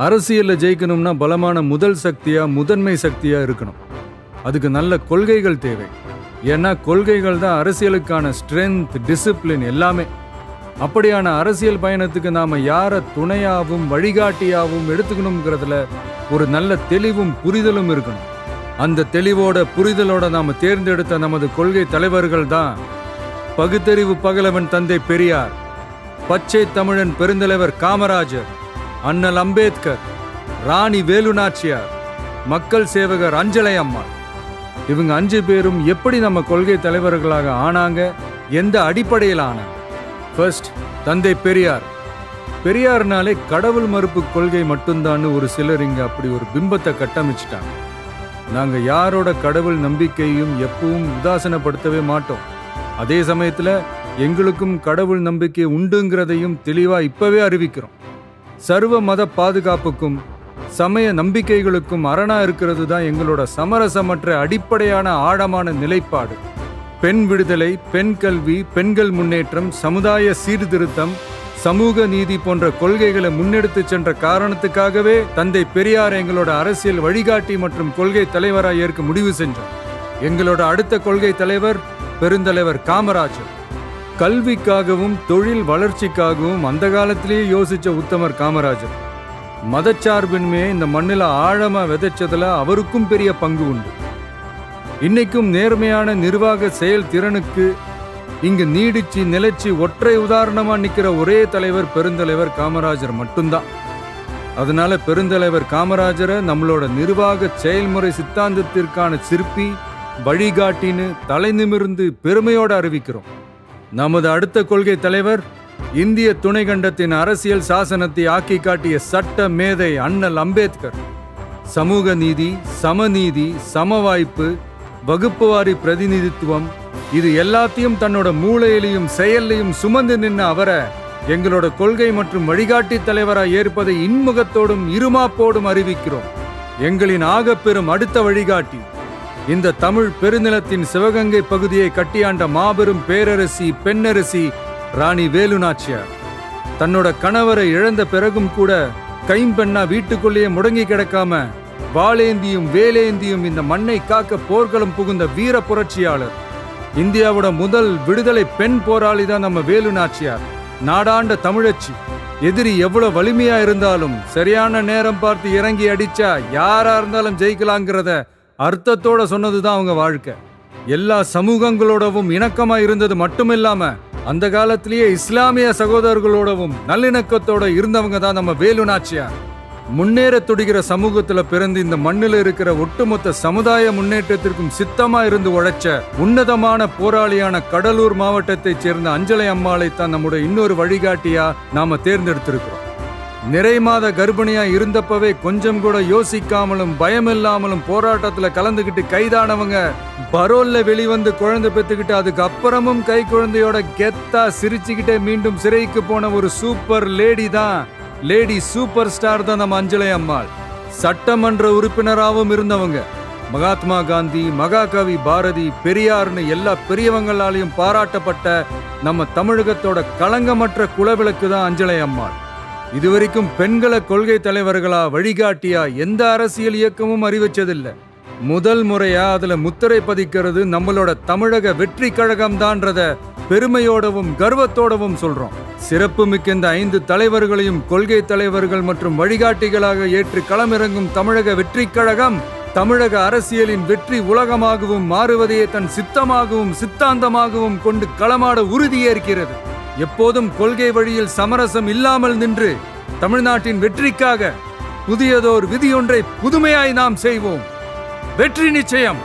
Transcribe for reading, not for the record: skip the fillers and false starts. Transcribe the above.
அரசியல்ல ஜெயிக்கணும்னா பலமான முதல் சக்தியா முதன்மை சக்தியா இருக்கணும். அதுக்கு நல்ல கொள்கைகள் தேவை. ஏன்னா கொள்கைகள் தான் அரசியலுக்கான ஸ்ட்ரென்த், டிசிப்ளின் எல்லாமே. அப்படியான அரசியல் பயணத்துக்கு நாம யாரை துணையாவும் வழிகாட்டியாவும் எடுத்துக்கணுங்கிறதுல ஒரு நல்ல தெளிவும் புரிதலும் இருக்கணும். அந்த தெளிவோட புரிதலோட நாம தேர்ந்தெடுத்த நமது கொள்கை தலைவர்கள் தான் பகுத்தறிவு பகலவன் தந்தை பெரியார், பச்சை தமிழன் பெருந்தலைவர் காமராஜர், அண்ணல் அம்பேத்கர், ராணி வேலு நாச்சியார், மக்கள் சேவகர் அஞ்சலை அம்மாள். இவங்க 5 பேரும் எப்படி நம்ம கொள்கை தலைவர்களாக ஆனாங்க, எந்த அடிப்படையில் ஆனாங்க? ஃபர்ஸ்ட், தந்தை பெரியார். பெரியார்னாலே கடவுள் மறுப்பு கொள்கை மட்டும்தான் ஒரு சிலர் இங்க அப்படி ஒரு பிம்பத்தை கட்டமைச்சிட்டாங்க. நாங்க யாரோட கடவுள் நம்பிக்கையும் எப்பவும் உதாசனப்படுத்தவே மாட்டோம். அதே சமயத்துல எங்களுக்கும் கடவுள் நம்பிக்கை உண்டுங்கிறதையும் தெளிவா இப்பவே அறிவிக்கிறோம். சர்வ மத பாதுகாப்புக்கும் சமய நம்பிக்கைகளுக்கும் அரணா இருக்கிறது தான் எங்களோட சமரசமற்ற அடிப்படையான ஆழமான நிலைப்பாடு. பெண் விடுதலை, பெண் கல்வி, பெண்கள் முன்னேற்றம், சமுதாய சீர்திருத்தம், சமூக நீதி போன்ற கொள்கைகளை முன்னெடுத்து சென்ற காரணத்துக்காகவே தந்தை பெரியார் எங்களோட அரசியல் வழிகாட்டி மற்றும் கொள்கை தலைவராக ஏற்க முடிவு செஞ்சோம். எங்களோட அடுத்த கொள்கை தலைவர் பெருந்தலைவர் காமராஜர். கல்விக்காகவும் தொழில் வளர்ச்சிக்காகவும் அந்த காலத்திலேயே யோசிச்ச உத்தமர் காமராஜர். மதச்சார்பின்மையை இந்த மண்ணில் ஆழமா விதைச்சதுல அவருக்கும் பெரிய பங்கு உண்டு. இன்னைக்கும் நேர்மையான நிர்வாக செயல் திறனுக்கு இங்கு நீடிச்சு நிலைச்சு ஒற்றை உதாரணமா நிக்கிற ஒரே தலைவர் பெருந்தலைவர் காமராஜர் மட்டும்தான். அதனால பெருந்தலைவர் காமராஜரை நம்மளோட நிர்வாக செயல்முறை சித்தாந்தத்திற்கான சிற்பி, வழிகாட்டின்னு தலை நிமிர்ந்து பெருமையோடு அறிவிக்கிறோம். நமது அடுத்த கொள்கை தலைவர் இந்திய துணைக்கண்டத்தின் அரசியல் சாசனத்தை ஆக்கி காட்டிய சட்ட மேதை அண்ணல் அம்பேத்கர். சமூக நீதி, சமநீதி, சமவாய்ப்பு, வகுப்புவாரி பிரதிநிதித்துவம், இது எல்லாத்தையும் தன்னோட மூளையிலையும் செயல்லையும் சுமந்து நின்ன அவரை எங்களோட கொள்கை மற்றும் வழிகாட்டி தலைவராக ஏற்பதை இன்முகத்தோடும் இருமாப்போடும் அறிவிக்கிறோம். எங்களின் ஆகப்பெரும் அடுத்த வழிகாட்டி இந்த தமிழ் பெருநிலத்தின் சிவகங்கை பகுதியை கட்டியாண்ட மாபெரும் பேரரசி, பெண்ணரசி ராணி வேலு நாச்சியார். தன்னோட கணவரை இழந்த பிறகும் கூட கைம்பெண்ணா வீட்டுக்குள்ளேயே முடங்கி கிடக்காம வாளேந்தியும் வேலேந்தியும் இந்த மண்ணை காக்க போர்க்களம் புகுந்த வீர புரட்சியாளர். இந்தியாவோட முதல் விடுதலை பெண் போராளி தான் நம்ம வேலு நாச்சியார். நாடாண்ட தமிழச்சி. எதிரி எவ்வளவு வலிமையா இருந்தாலும் சரியான நேரம் பார்த்து இறங்கி அடிச்சா யாரா இருந்தாலும் ஜெயிக்கலாங்கிறத அர்த்தத்தோட சொன்னதுதான் அவங்க வாழ்க்கை. எல்லா சமூகங்களோடவும் இணக்கமா இருந்தது மட்டுமில்லாம அந்த காலத்திலேயே இஸ்லாமிய சகோதரர்களோடவும் நல்லிணக்கத்தோட இருந்தவங்க தான் நம்ம வேலு நாச்சியார். முன்னேற துடிக்கிற சமூகத்துல பிறந்து இந்த மண்ணில் இருக்கிற ஒட்டுமொத்த சமுதாய முன்னேற்றத்திற்கும் சித்தமா இருந்து உழைச்ச உன்னதமான போராளியான கடலூர் மாவட்டத்தைச் சேர்ந்த அஞ்சலை அம்மாளை தான் நம்முடைய இன்னொரு வழிகாட்டியா நாம தேர்ந்தெடுத்திருக்கிறோம். நிறை மாத கர்ப்பிணியா இருந்தப்பவே கொஞ்சம் கூட யோசிக்காமலும் பயமில்லாமலும் போராட்டத்துல கலந்துகிட்டு கைதானவங்க, பரோல்ல வெளிவந்து குழந்தை பெத்துக்கிட்டு அதுக்கு அப்புறமும் கை குழந்தையோட கெத்தா சிரிச்சுக்கிட்டே மீண்டும் சிறைக்கு போன ஒரு சூப்பர் லேடி தான், லேடி சூப்பர் ஸ்டார் தான் நம்ம அஞ்சலை அம்மாள். சட்டமன்ற உறுப்பினராகவும் இருந்தவங்க. மகாத்மா காந்தி, மகாகவி பாரதி, பெரியார்னு எல்லா பெரியவங்களாலையும் பாராட்டப்பட்ட நம்ம தமிழகத்தோட களங்கமற்ற குலவிளக்கு தான் அஞ்சலை அம்மாள். இதுவரைக்கும் பெண்களை கொள்கை தலைவர்களா வழிகாட்டியா எந்த அரசியல் இயக்கமும் அறிவிச்சதில்லை. முதல் முறையா அதுல முத்திரை பதிக்கிறது நம்மளோட தமிழக வெற்றி கழகம் தான்றத பெருமையோடவும் கர்வத்தோடவும் சொல்றோம். சிறப்பு மிக்க இந்த 5 தலைவர்களையும் கொள்கை தலைவர்கள் மற்றும் வழிகாட்டிகளாக ஏற்று களமிறங்கும் தமிழக வெற்றி கழகம் தமிழக அரசியலின் வெற்றி உலகமாகவும் மாறுவதையே தன் சித்தமாகவும் சித்தாந்தமாகவும் கொண்டு களமாட உறுதியேற்கிறது. எப்போதும் கொள்கை வழியில் சமரசம் இல்லாமல் நின்று தமிழ்நாட்டின் வெற்றிக்காக புதியதோர் விதியொன்றை புதுமையாய் நாம் செய்வோம். வெற்றி நிச்சயம்.